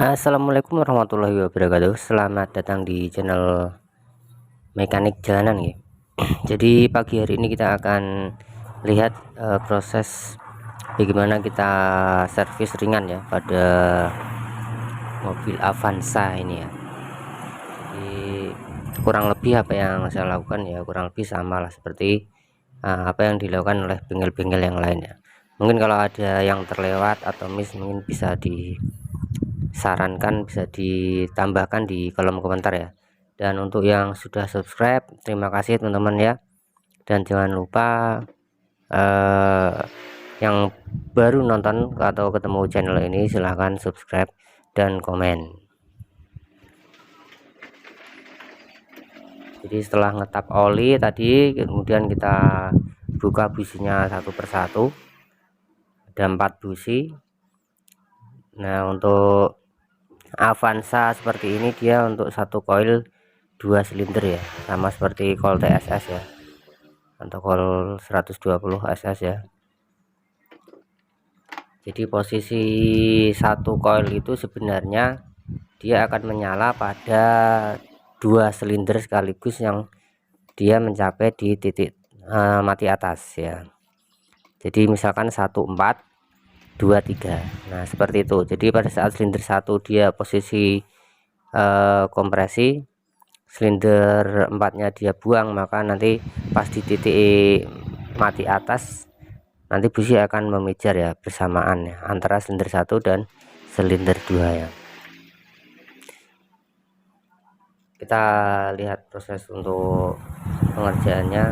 Assalamualaikum warahmatullahi wabarakatuh. Selamat datang di channel mekanik jalanan ya. Jadi pagi hari ini kita akan lihat proses bagaimana kita servis ringan ya pada mobil Avanza ini ya. Jadi kurang lebih apa yang saya lakukan ya kurang lebih sama lah seperti apa yang dilakukan oleh bengkel-bengkel yang lain ya. Mungkin kalau ada yang terlewat atau miss mungkin bisa disarankan, bisa ditambahkan di kolom komentar ya. Dan untuk yang sudah subscribe, terima kasih teman-teman ya. Dan jangan lupa yang baru nonton atau ketemu channel ini silahkan subscribe dan komen. Jadi setelah ngetap oli tadi, kemudian kita buka businya satu persatu. Ada 4 busi. Nah, untuk Avanza seperti ini dia untuk satu koil 2 silinder ya, sama seperti coil TSS ya, atau coil 120 SS ya. Jadi posisi satu koil itu sebenarnya dia akan menyala pada 2 silinder sekaligus yang dia mencapai di titik mati atas ya. Jadi misalkan 14 23. Nah seperti itu. Jadi pada saat silinder 1 dia posisi kompresi, silinder 4-nya dia buang, maka nanti pas di titik mati atas nanti busi akan memijar ya bersamaan ya antara silinder 1 dan silinder 2 ya. Kita lihat proses untuk pengerjaannya.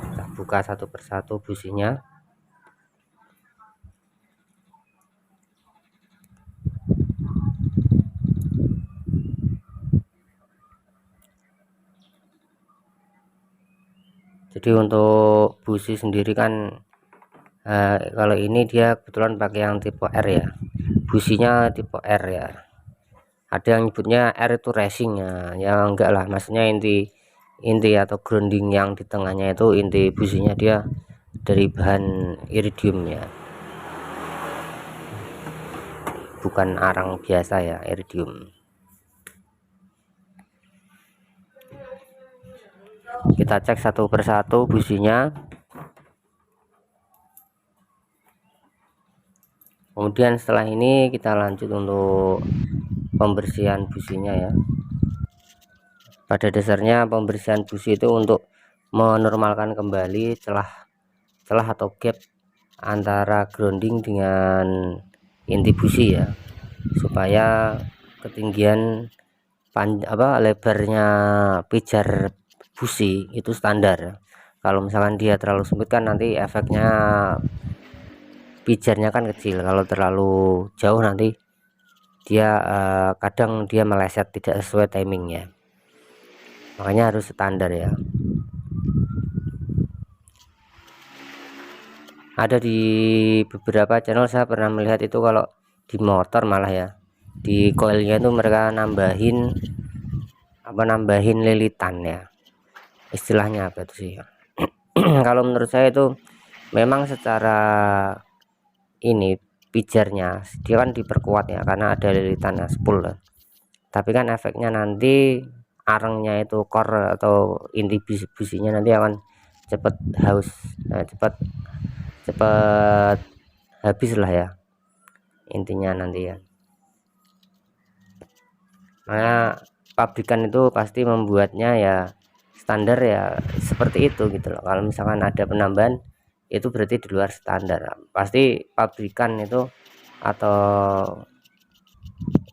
Kita buka satu persatu businya. Jadi untuk busi sendiri kan kalau ini dia kebetulan pakai yang tipe R ya, businya tipe R ya. Ada yang nyebutnya R itu racing ya enggak lah, maksudnya inti atau grounding yang di tengahnya itu inti businya dia dari bahan iridium ya, bukan arang biasa ya, iridium. Kita cek satu persatu businya, kemudian setelah ini kita lanjut untuk pembersihan businya ya. Pada dasarnya pembersihan busi itu untuk menormalkan kembali celah atau gap antara grounding dengan inti busi ya, supaya ketinggian lebarnya pijar busi itu standar. Kalau misalkan dia terlalu sempit kan nanti efeknya pijarnya kan kecil, kalau terlalu jauh nanti dia kadang dia meleset tidak sesuai timingnya, makanya harus standar ya. Ada di beberapa channel saya pernah melihat itu kalau di motor malah ya, di coilnya itu mereka nambahin lilitan ya, istilahnya apa itu sih ya. Kalau menurut saya itu memang secara ini pijarnya dia kan diperkuat ya karena ada lilitannya spool, tapi kan efeknya nanti arangnya itu core atau inti businya nanti akan cepat haus, cepat habis lah ya intinya nanti ya. Nah pabrikan itu pasti membuatnya ya standar ya seperti itu gitu loh. Kalau misalkan ada penambahan itu berarti di luar standar, pasti pabrikan itu atau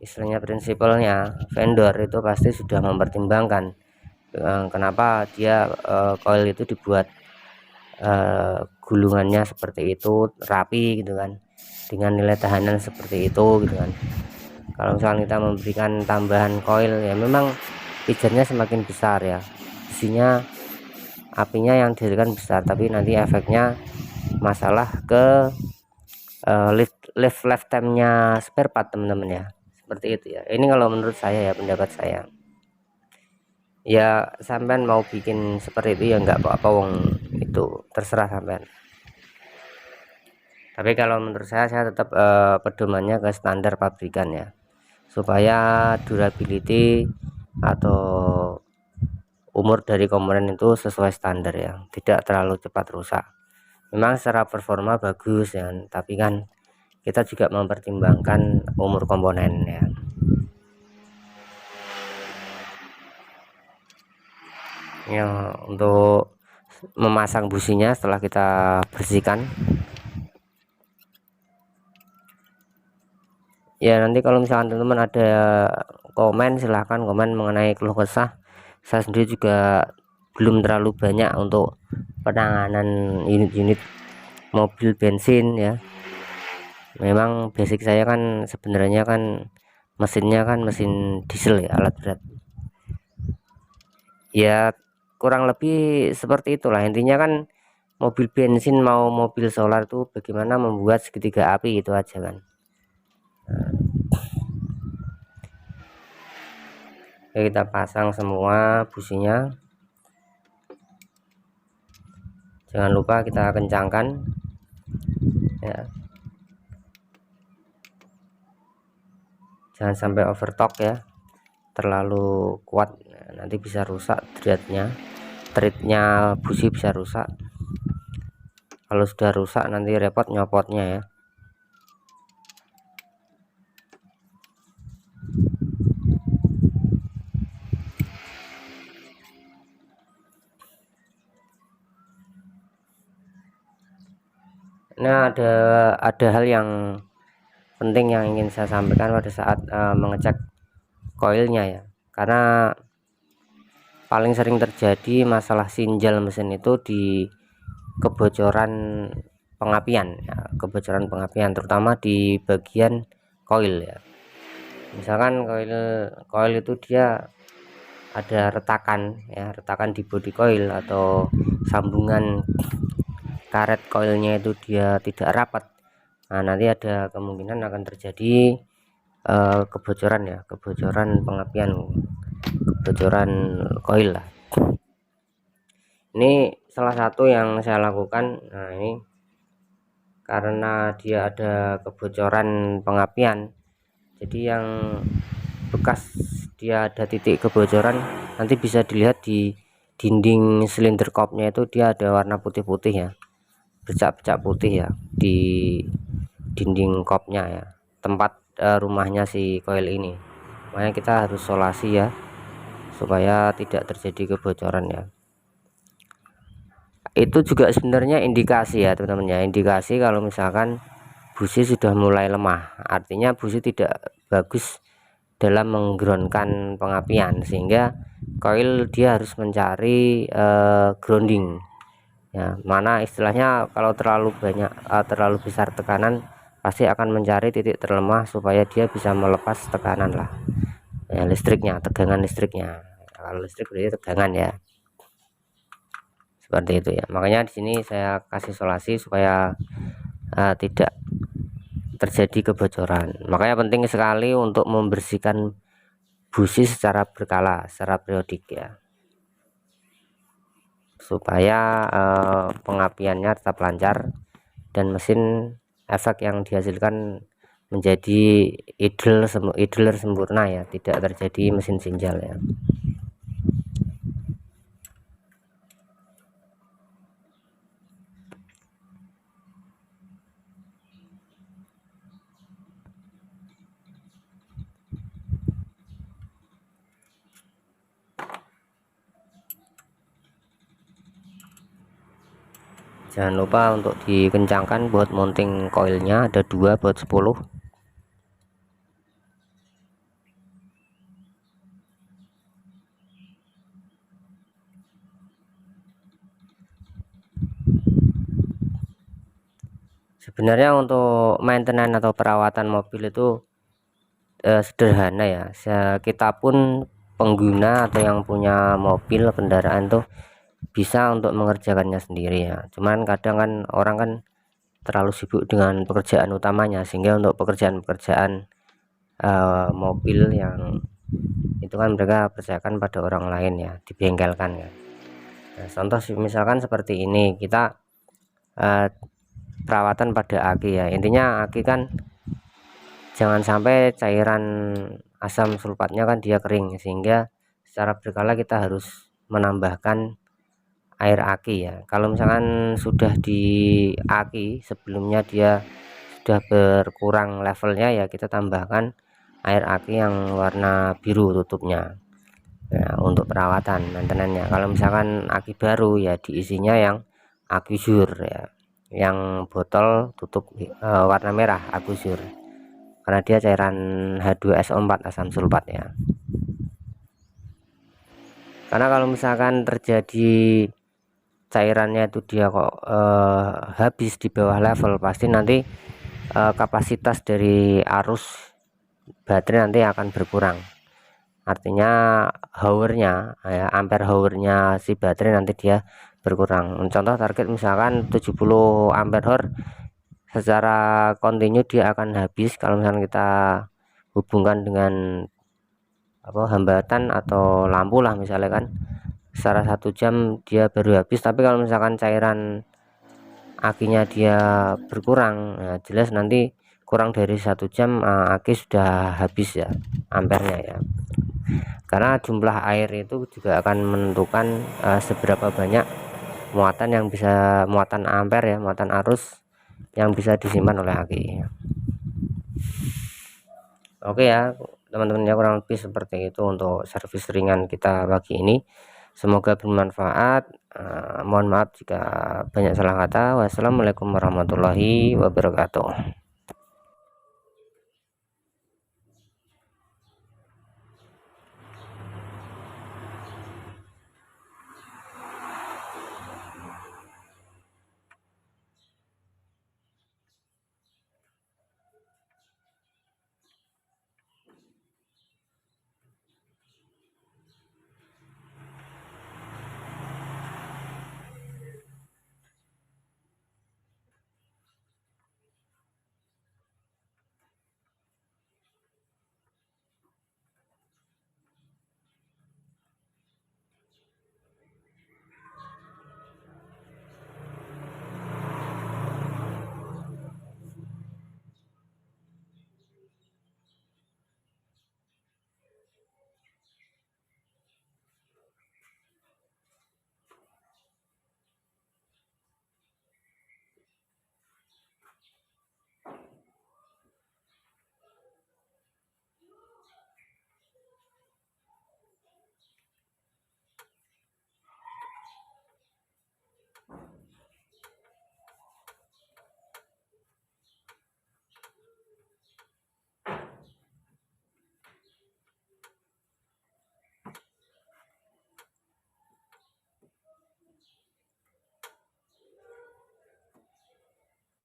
istilahnya prinsipalnya vendor itu pasti sudah mempertimbangkan kenapa dia coil itu dibuat gulungannya seperti itu rapi gitu kan, dengan nilai tahanan seperti itu gitu kan. Kalau misalnya kita memberikan tambahan coil ya memang pijarnya semakin besar ya, isinya apinya yang dihasilkan besar, tapi nanti efeknya masalah ke lifetime-nya spare part teman-teman ya, seperti itu ya. Ini kalau menurut saya ya, pendapat saya ya, sampean mau bikin seperti itu ya nggak apa-apa, wong itu terserah sampean. Tapi kalau menurut saya tetap pedomannya ke standar pabrikan ya, supaya durability atau umur dari komponen itu sesuai standar ya, tidak terlalu cepat rusak. Memang secara performa bagus ya, tapi kan kita juga mempertimbangkan umur komponen ya. Ya, untuk memasang businya setelah kita bersihkan ya, nanti kalau misalkan teman-teman ada komen silahkan komen mengenai keluh kesah. Saya sendiri juga belum terlalu banyak untuk penanganan unit-unit mobil bensin ya. Memang basic saya kan sebenarnya kan mesinnya kan mesin diesel ya, alat berat ya, kurang lebih seperti itulah intinya kan. Mobil bensin mau mobil solar itu bagaimana membuat segitiga api, itu aja kan. Oke, kita pasang semua businya, jangan lupa kita kencangkan ya, jangan sampai overtork ya, terlalu kuat nanti bisa rusak threadnya busi bisa rusak. Kalau sudah rusak nanti repot nyopotnya ya. Nah, ada hal yang penting yang ingin saya sampaikan pada saat mengecek koilnya ya, karena paling sering terjadi masalah sinjal mesin itu di kebocoran pengapian ya, kebocoran pengapian terutama di bagian koil ya. Misalkan koil itu dia ada retakan ya, retakan di bodi koil atau sambungan karet koilnya itu dia tidak rapat. Nah, nanti ada kemungkinan akan terjadi kebocoran ya, kebocoran pengapian, kebocoran koil lah. Ini salah satu yang saya lakukan. Nah, ini karena dia ada kebocoran pengapian, jadi yang bekas dia ada titik kebocoran nanti bisa dilihat di dinding silinder kopnya itu dia ada warna putih-putih ya, bercak-bercak putih ya di dinding kopnya ya, tempat rumahnya si koil ini. Makanya kita harus solasi ya supaya tidak terjadi kebocoran ya. Itu juga sebenarnya indikasi ya teman-teman ya, indikasi kalau misalkan busi sudah mulai lemah, artinya busi tidak bagus dalam menggroundkan pengapian, sehingga koil dia harus mencari grounding ya, mana istilahnya kalau terlalu banyak terlalu besar tekanan pasti akan mencari titik terlemah supaya dia bisa melepas tekanan lah ya, listriknya, tegangan listriknya. Kalau listrik berarti tegangan ya, seperti itu ya. Makanya di sini saya kasih solusi supaya tidak terjadi kebocoran. Makanya penting sekali untuk membersihkan busi secara berkala, secara periodik ya, supaya pengapiannya tetap lancar dan mesin efek yang dihasilkan menjadi idle sempurna ya, tidak terjadi mesin sinjal ya. Jangan lupa untuk dikencangkan buat mounting koilnya, ada 2 buat 10. Sebenarnya untuk maintenance atau perawatan mobil itu sederhana ya. Kita pun pengguna atau yang punya mobil kendaraan tuh bisa untuk mengerjakannya sendiri ya. Cuman kadang kan orang kan terlalu sibuk dengan pekerjaan utamanya, sehingga untuk pekerjaan-pekerjaan mobil yang itu kan mereka percayakan pada orang lain ya, dibengkelkan ya. Nah, contoh misalkan seperti ini, kita perawatan pada aki ya, intinya aki kan jangan sampai cairan asam sulfatnya kan dia kering, sehingga secara berkala kita harus menambahkan air aki ya. Kalau misalkan sudah di aki sebelumnya dia sudah berkurang levelnya ya, kita tambahkan air aki yang warna biru tutupnya ya, untuk perawatan maintenance-nya. Kalau misalkan aki baru ya diisinya yang Aquasur ya, yang botol tutup warna merah Aquasur, karena dia cairan H2SO4 asam sulfat ya. Karena kalau misalkan terjadi cairannya itu dia kok habis di bawah level, pasti nanti kapasitas dari arus baterai nanti akan berkurang, artinya hournya ya, ampere hournya si baterai nanti dia berkurang. Contoh target misalkan 70 ampere hour, secara kontinu dia akan habis kalau misalkan kita hubungkan dengan hambatan atau lampu lah misalnya kan, secara 1 jam dia baru habis. Tapi kalau misalkan cairan akinya dia berkurang, nah jelas nanti kurang dari 1 jam aki sudah habis ya ampernya ya, karena jumlah air itu juga akan menentukan seberapa banyak muatan ampere ya, muatan arus yang bisa disimpan oleh aki. Oke ya teman-teman ya, kurang lebih seperti itu untuk servis ringan kita pagi ini. Semoga bermanfaat. Mohon maaf jika banyak salah kata. Wassalamualaikum warahmatullahi wabarakatuh.